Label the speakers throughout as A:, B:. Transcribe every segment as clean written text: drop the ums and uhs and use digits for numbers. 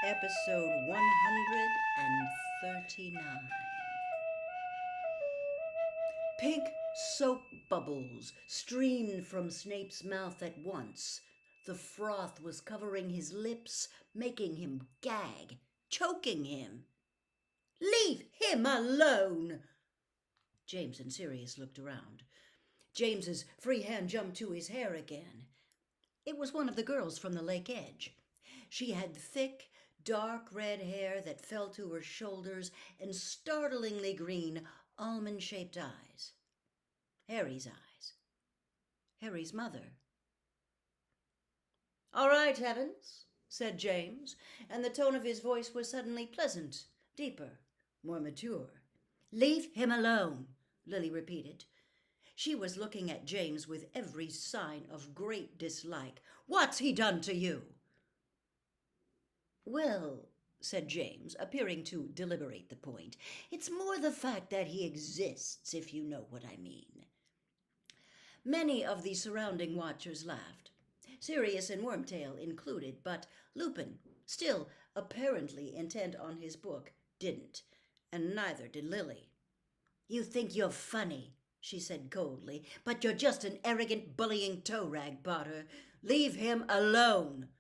A: Episode 139. Pink soap bubbles streamed from Snape's mouth at once. The froth was covering his lips, making him gag, choking him. "Leave him alone!" James and Sirius looked around. James's free hand jumped to his hair again. It was one of the girls from the lake edge. She had thick, dark red hair that fell to her shoulders and startlingly green, almond-shaped eyes. Harry's eyes. Harry's mother. "All right, Evans," said James, and the tone of his voice was suddenly pleasant, deeper, more mature. "Leave him alone," Lily repeated. She was looking at James with every sign of great dislike. "What's he done to you?" "Well," said James, appearing to deliberate the point, "it's more the fact that he exists, if you know what I mean." Many of the surrounding watchers laughed, Sirius and Wormtail included, but Lupin, still apparently intent on his book, didn't, and neither did Lily. "You think you're funny," she said coldly, "but you're just an arrogant, bullying toe-rag, Potter. Leave him alone."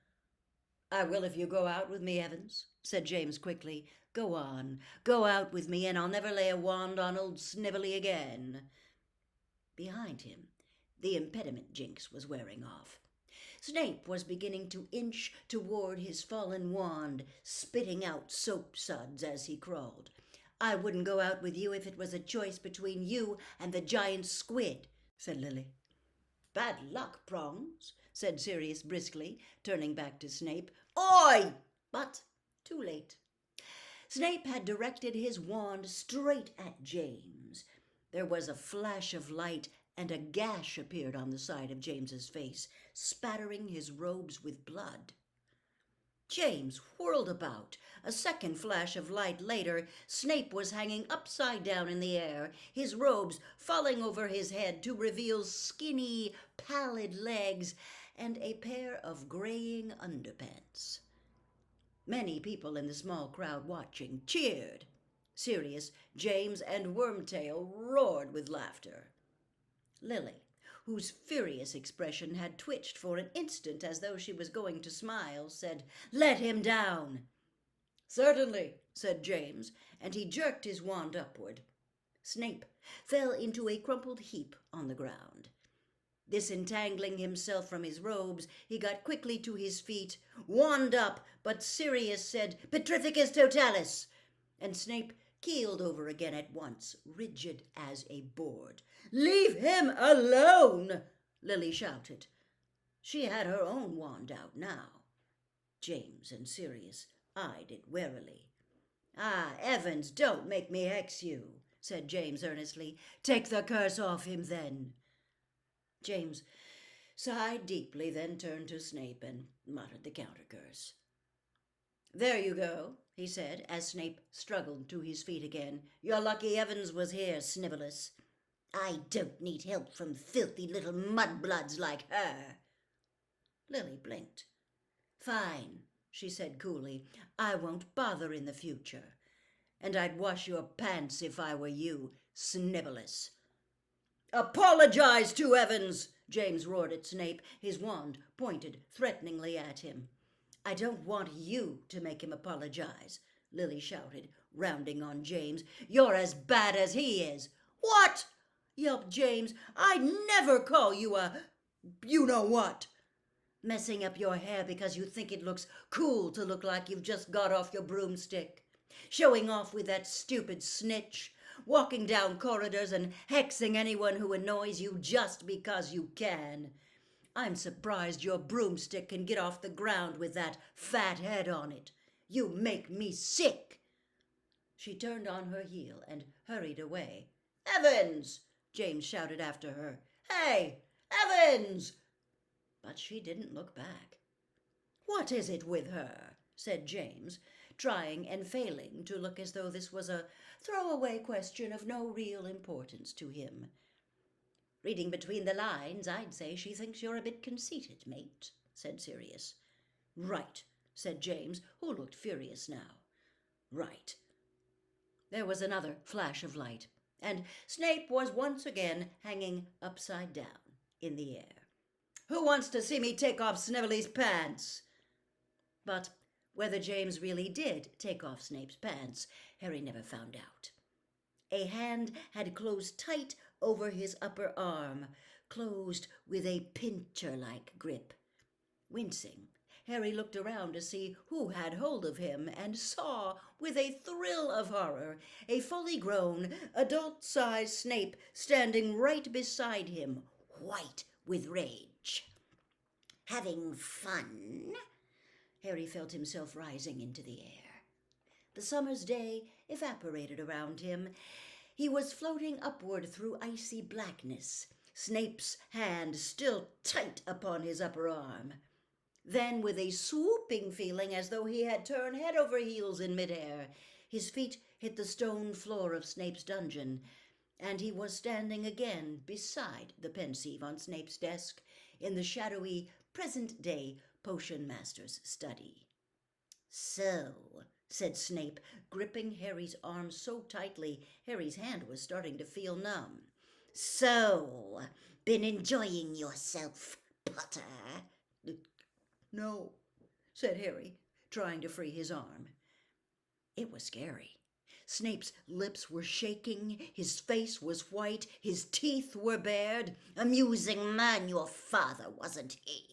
A: "I will if you go out with me, Evans," said James quickly. "Go on, go out with me, and I'll never lay a wand on old Snively again." Behind him, the impediment jinx was wearing off. Snape was beginning to inch toward his fallen wand, spitting out soap suds as he crawled. "I wouldn't go out with you if it was a choice between you and the giant squid," said Lily. "Bad luck, Prongs," said Sirius briskly, turning back to Snape. "Oi!" But too late. Snape had directed his wand straight at James. There was a flash of light, and a gash appeared on the side of James's face, spattering his robes with blood. James whirled about. A second flash of light later, Snape was hanging upside down in the air, his robes falling over his head to reveal skinny, pallid legs and a pair of graying underpants. Many people in the small crowd watching cheered. Sirius, James, and Wormtail roared with laughter. Lily, whose furious expression had twitched for an instant as though she was going to smile, said, "Let him down." "Certainly," said James, and he jerked his wand upward. Snape fell into a crumpled heap on the ground. Disentangling himself from his robes, he got quickly to his feet, wand up, but Sirius said, "Petrificus totalis," and Snape keeled over again at once, rigid as a board. "Leave him alone!" Lily shouted. She had her own wand out now. James and Sirius eyed it warily. "Ah, Evans, don't make me hex you," said James earnestly. "Take the curse off him then." James sighed deeply, then turned to Snape and muttered the counter-curse. "There you go," he said, as Snape struggled to his feet again. "You're lucky Evans was here, Snivellus." "I don't need help from filthy little mudbloods like her." Lily blinked. "Fine," she said coolly. "I won't bother in the future. And I'd wash your pants if I were you, Snivellus." "Apologize to Evans!" James roared at Snape, his wand pointed threateningly at him. "I don't want you to make him apologize," Lily shouted, rounding on James. "You're as bad as he is." "What?" yelped James. "I'd never call you a you-know-what." "Messing up your hair because you think it looks cool to look like you've just got off your broomstick. Showing off with that stupid snitch. Walking down corridors and hexing anyone who annoys you just because you can. I'm surprised your broomstick can get off the ground with that fat head on it. You make me sick." She turned on her heel and hurried away. "Evans!" James shouted after her. "Hey, Evans!" But she didn't look back. "What is it with her?" said James, trying and failing to look as though this was a throwaway question of no real importance to him. "Reading between the lines, I'd say she thinks you're a bit conceited, mate," said Sirius. "Right," said James, who looked furious now. Right. There was another flash of light, and Snape was once again hanging upside down in the air. Who wants to see me take off Snively's pants? But whether James really did take off Snape's pants, Harry never found out. A hand had closed tight over his upper arm, closed with a pincher-like grip. Wincing, Harry looked around to see who had hold of him, and saw, with a thrill of horror, a fully grown, adult-sized Snape standing right beside him, white with rage. Having fun? Harry felt himself rising into the air. The summer's day evaporated around him. He was floating upward through icy blackness, Snape's hand still tight upon his upper arm. Then, with a swooping feeling as though he had turned head over heels in midair, his feet hit the stone floor of Snape's dungeon, and he was standing again beside the pensieve on Snape's desk in the shadowy, present-day potion master's study. So, said Snape, gripping Harry's arm so tightly Harry's hand was starting to feel numb. So, been enjoying yourself, Potter? No, said Harry, trying to free his arm. It was scary. Snape's lips were shaking, his face was white, his teeth were bared. Amusing man your father, wasn't he?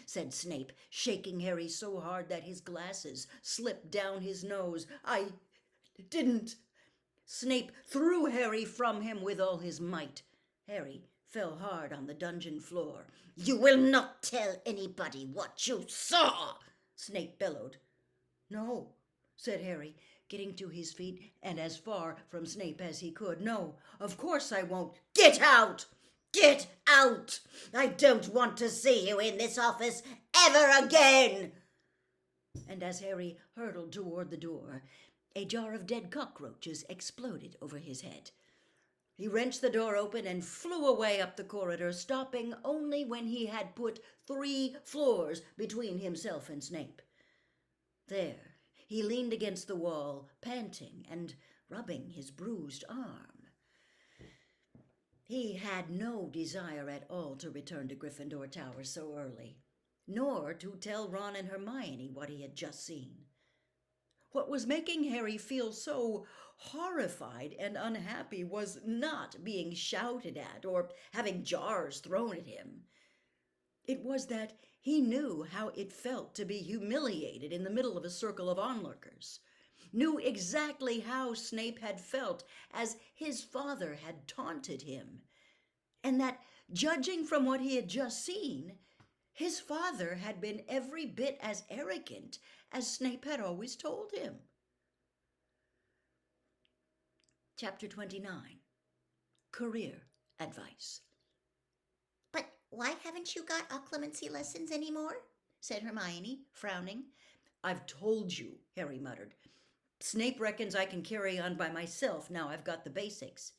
A: Said Snape, shaking Harry so hard that his glasses slipped down his nose. I didn't. Snape threw Harry from him with all his might. Harry fell hard on the dungeon floor. You will not tell anybody what you saw, Snape bellowed. No, said Harry, getting to his feet and as far from Snape as he could. No, of course I won't. Get out! Get out! I don't want to see you in this office ever again! And as Harry hurtled toward the door, a jar of dead cockroaches exploded over his head. He wrenched the door open and flew away up the corridor, stopping only when he had put 3 floors between himself and Snape. There, he leaned against the wall, panting and rubbing his bruised arm. He had no desire at all to return to Gryffindor Tower so early, nor to tell Ron and Hermione what he had just seen. What was making Harry feel so horrified and unhappy was not being shouted at or having jars thrown at him. It was that he knew how it felt to be humiliated in the middle of a circle of onlookers, knew exactly how Snape had felt as his father had taunted him, and that, judging from what he had just seen, his father had been every bit as arrogant as Snape had always told him. Chapter 29. Career Advice.
B: But why haven't you got occlumency lessons anymore? Said Hermione, frowning.
A: I've told you, Harry muttered. Snape reckons I can carry on by myself now I've got the basics.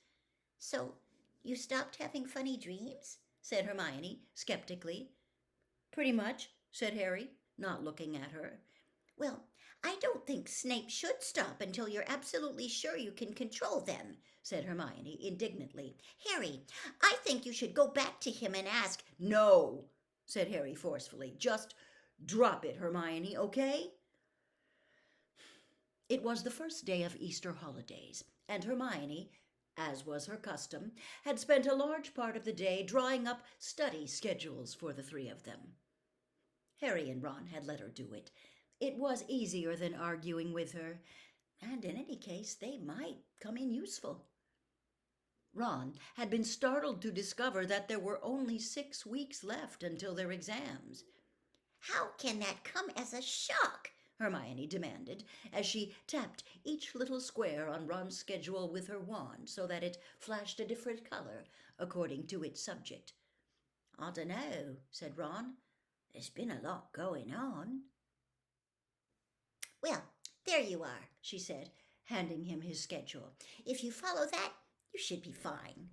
B: So, you stopped having funny dreams? Said Hermione, skeptically.
A: Pretty much, said Harry, not looking at her.
B: Well, I don't think Snape should stop until you're absolutely sure you can control them, said Hermione indignantly. Harry, I think you should go back to him and ask.
A: No, said Harry forcefully. Just drop it, Hermione, okay? It was the first day of Easter holidays, and Hermione, as was her custom, had spent a large part of the day drawing up study schedules for the 3 of them. Harry and Ron had let her do it. It was easier than arguing with her, and in any case they might come in useful. Ron had been startled to discover that there were only 6 weeks left until their exams.
B: How can that come as a shock?
A: Hermione demanded, as she tapped each little square on Ron's schedule with her wand so that it flashed a different color according to its subject. I dunno, said Ron. There's been a lot going on.
B: Well, there you are, she said, handing him his schedule. If you follow that, you should be fine.